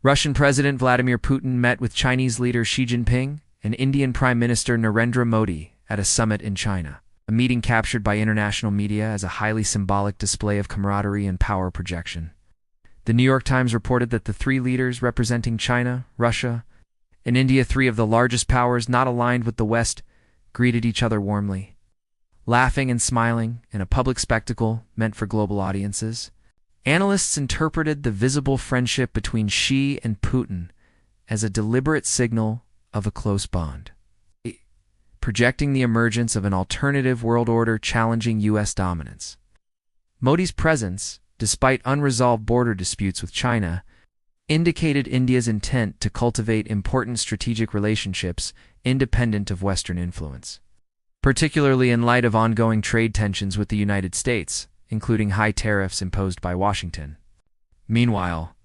Russian President Vladimir Putin met with Chinese leader Xi Jinping and Indian Prime Minister Narendra Modi at a summit in China, a meeting captured by international media as a highly symbolic display of camaraderie and power projection. The New York Times reported that the three leaders representing China, Russia, and India, three of the largest powers not aligned with the West, greeted each other warmly, laughing and smiling in a public spectacle meant for global audiences. Analysts interpreted the visible friendship between Xi and Putin as a deliberate signal of a close bond, projecting the emergence of an alternative world order challenging U.S. dominance. Modi's presence, despite unresolved border disputes with China, indicated India's intent to cultivate important strategic relationships independent of Western influence, particularly in light of ongoing trade tensions with the United States, including high tariffs imposed by Washington. Meanwhile,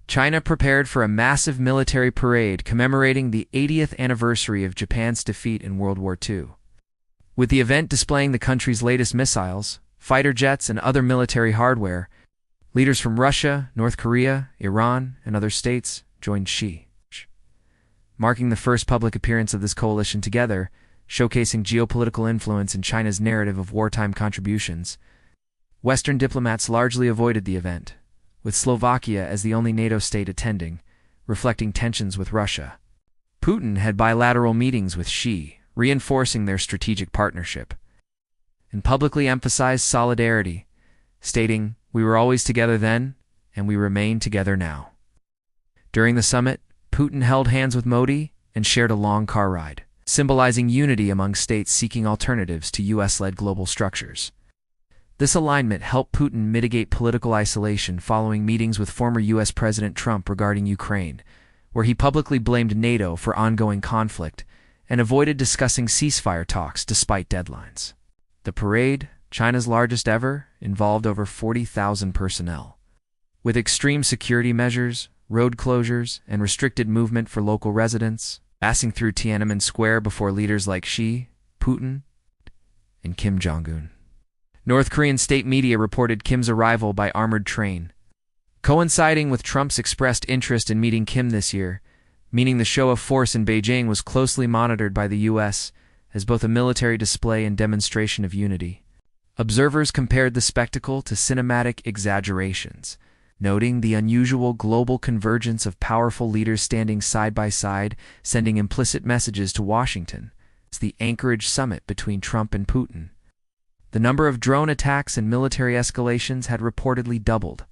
China prepared for a massive military parade commemorating the 80th anniversary of Japan's defeat in World War II. With the event displaying the country's latest missiles, fighter jets, and other military hardware, leaders from Russia, North Korea, Iran, and other states joined Xi, marking the first public appearance of this coalition together, showcasing geopolitical influence in China's narrative of wartime contributions. Western diplomats largely avoided the event, with Slovakia as the only NATO state attending, reflecting tensions with Russia. Putin had bilateral meetings with Xi, reinforcing their strategic partnership, and publicly emphasized solidarity, stating, "We were always together then, and we remain together now." During the summit, Putin held hands with Modi and shared a long car ride, symbolizing unity among states seeking alternatives to U.S.-led global structures. This alignment helped Putin mitigate political isolation following meetings with former U.S. President Trump regarding Ukraine, where he publicly blamed NATO for ongoing conflict and avoided discussing ceasefire talks despite deadlines. The parade, China's largest ever, involved over 40,000 personnel. With extreme security measures, road closures, and restricted movement for local residents, passing through Tiananmen Square before leaders like Xi, Putin, and Kim Jong-un. North Korean state media reported Kim's arrival by armored train, coinciding with Trump's expressed interest in meeting Kim this year, meaning the show of force in Beijing was closely monitored by the U.S. as both a military display and demonstration of unity. Observers compared the spectacle to cinematic exaggerations, noting the unusual global convergence of powerful leaders standing side by side, sending implicit messages to Washington. It's the Anchorage summit between Trump and Putin. The number of drone attacks and military escalations had reportedly doubled,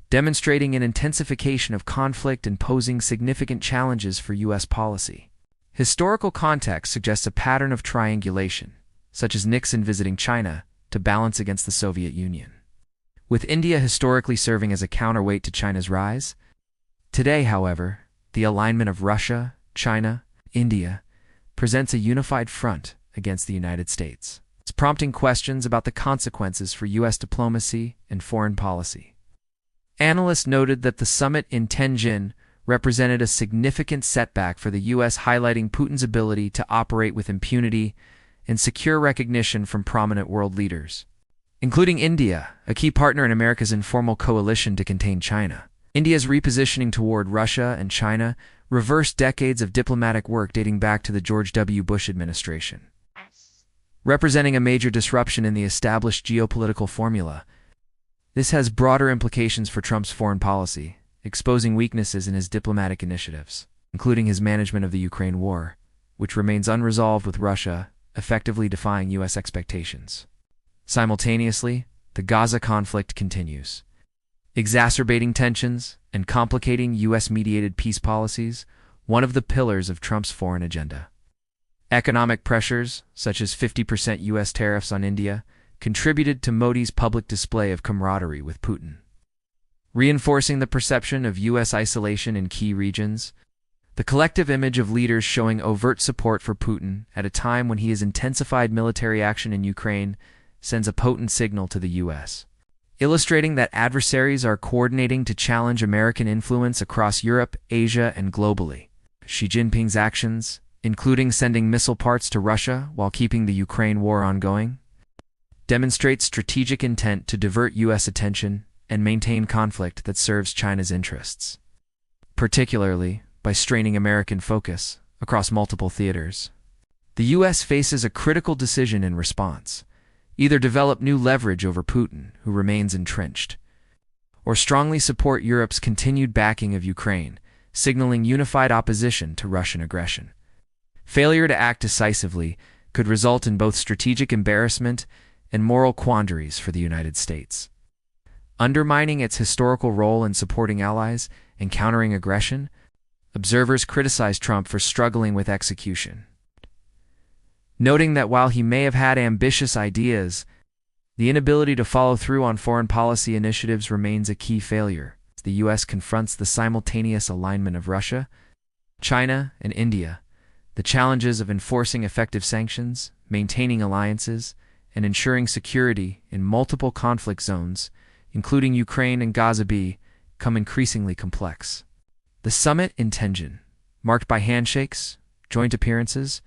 demonstrating an intensification of conflict and posing significant challenges for U.S. policy. Historical context suggests a pattern of triangulation, such as Nixon visiting China to balance against the Soviet Union, with India historically serving as a counterweight to China's rise. Today, however, the alignment of Russia, China, India presents a unified front against the United States. It's prompting questions about the consequences for U.S. diplomacy and foreign policy. Analysts noted that the summit in Tianjin represented a significant setback for the U.S., highlighting Putin's ability to operate with impunity and secure recognition from prominent world leaders, including India, a key partner in America's informal coalition to contain China. India's repositioning toward Russia and China reversed decades of diplomatic work dating back to the George W. Bush administration, representing a major disruption in the established geopolitical formula. This has broader implications for Trump's foreign policy, exposing weaknesses in his diplomatic initiatives, including his management of the Ukraine war, which remains unresolved with Russia, effectively defying U.S. expectations. Simultaneously, the Gaza conflict continues, exacerbating tensions and complicating U.S.-mediated peace policies, one of the pillars of Trump's foreign agenda. Economic pressures, such as 50% U.S. tariffs on India, contributed to Modi's public display of camaraderie with Putin, reinforcing the perception of U.S. isolation in key regions. The collective image of leaders showing overt support for Putin at a time when he has intensified military action in Ukraine sends a potent signal to the U.S., illustrating that adversaries are coordinating to challenge American influence across Europe, Asia, and globally. Xi Jinping's actions, including sending missile parts to Russia while keeping the Ukraine war ongoing, demonstrates strategic intent to divert U.S. attention and maintain conflict that serves China's interests. particularly by straining American focus across multiple theaters. The U.S. faces a critical decision in response: either develop new leverage over Putin, who remains entrenched, or strongly support Europe's continued backing of Ukraine, signaling unified opposition to Russian aggression. Failure to act decisively could result in both strategic embarrassment and moral quandaries for the United States. Undermining its historical role in supporting allies and countering aggression, observers criticize Trump for struggling with execution, noting that while he may have had ambitious ideas, the inability to follow through on foreign policy initiatives remains a key failure. The U.S. confronts the simultaneous alignment of Russia, China, and India, the challenges of enforcing effective sanctions, maintaining alliances, and ensuring security in multiple conflict zones, including Ukraine and Gaza, become increasingly complex. The summit in Tianjin, marked by handshakes, joint appearances,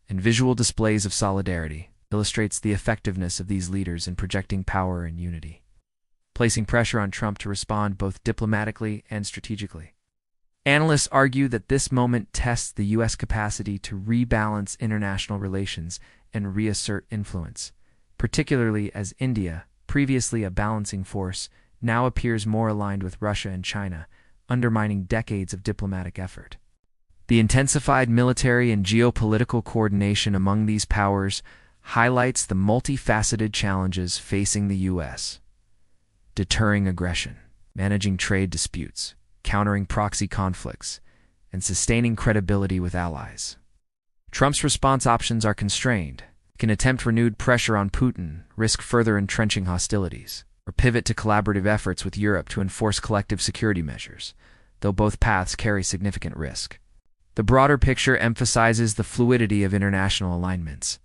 and visual displays of solidarity, illustrates the effectiveness of these leaders in projecting power and unity, placing pressure on Trump to respond both diplomatically and strategically. Analysts argue that this moment tests the U.S. capacity to rebalance international relations and reassert influence, particularly as India, previously a balancing force, now appears more aligned with Russia and China, undermining decades of diplomatic effort. The intensified military and geopolitical coordination among these powers highlights the multifaceted challenges facing the U.S.: deterring aggression, managing trade disputes, countering proxy conflicts, and sustaining credibility with allies. Trump's response options are constrained. He can attempt renewed pressure on Putin, risk further entrenching hostilities, or pivot to collaborative efforts with Europe to enforce collective security measures, though both paths carry significant risk. The broader picture emphasizes the fluidity of international alignments,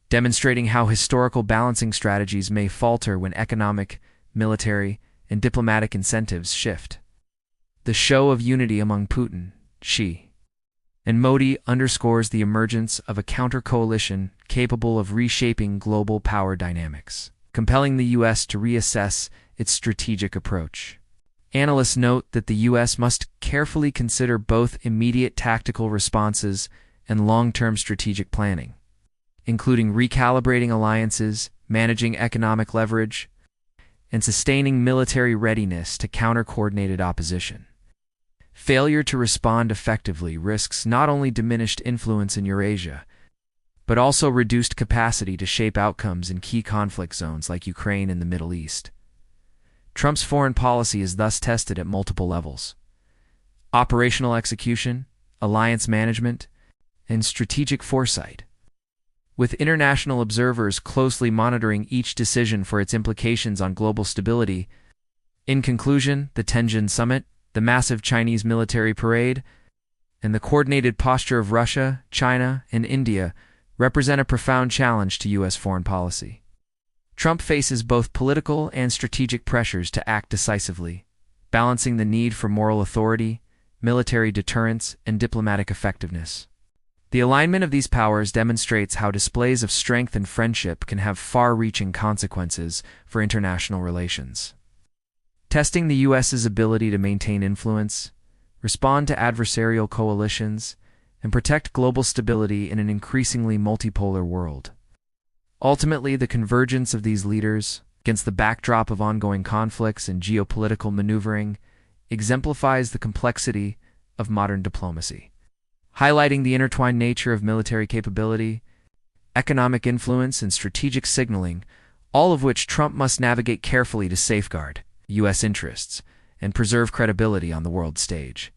demonstrating how historical balancing strategies may falter when economic, military, and diplomatic incentives shift. The show of unity among Putin, Xi, and Modi underscores the emergence of a counter-coalition capable of reshaping global power dynamics, compelling the U.S. to reassess its strategic approach. Analysts note that the U.S. must carefully consider both immediate tactical responses and long-term strategic planning, including recalibrating alliances, managing economic leverage, and sustaining military readiness to counter coordinated opposition. Failure to respond effectively risks not only diminished influence in Eurasia, but also reduced capacity to shape outcomes in key conflict zones like Ukraine and the Middle East. Trump's foreign policy is thus tested at multiple levels: operational execution, alliance management, and strategic foresight, with international observers closely monitoring each decision for its implications on global stability. In conclusion, the Tianjin summit, the massive Chinese military parade, and the coordinated posture of Russia, China, and India represent a profound challenge to U.S. foreign policy. Trump faces both political and strategic pressures to act decisively, balancing the need for moral authority, military deterrence, and diplomatic effectiveness. The alignment of these powers demonstrates how displays of strength and friendship can have far-reaching consequences for international relations. Testing the U.S.'s ability to maintain influence, respond to adversarial coalitions, and protect global stability in an increasingly multipolar world. Ultimately, the convergence of these leaders, against the backdrop of ongoing conflicts and geopolitical maneuvering, exemplifies the complexity of modern diplomacy, highlighting the intertwined nature of military capability, economic influence, and strategic signaling, all of which Trump must navigate carefully to safeguard U.S. interests and preserve credibility on the world stage.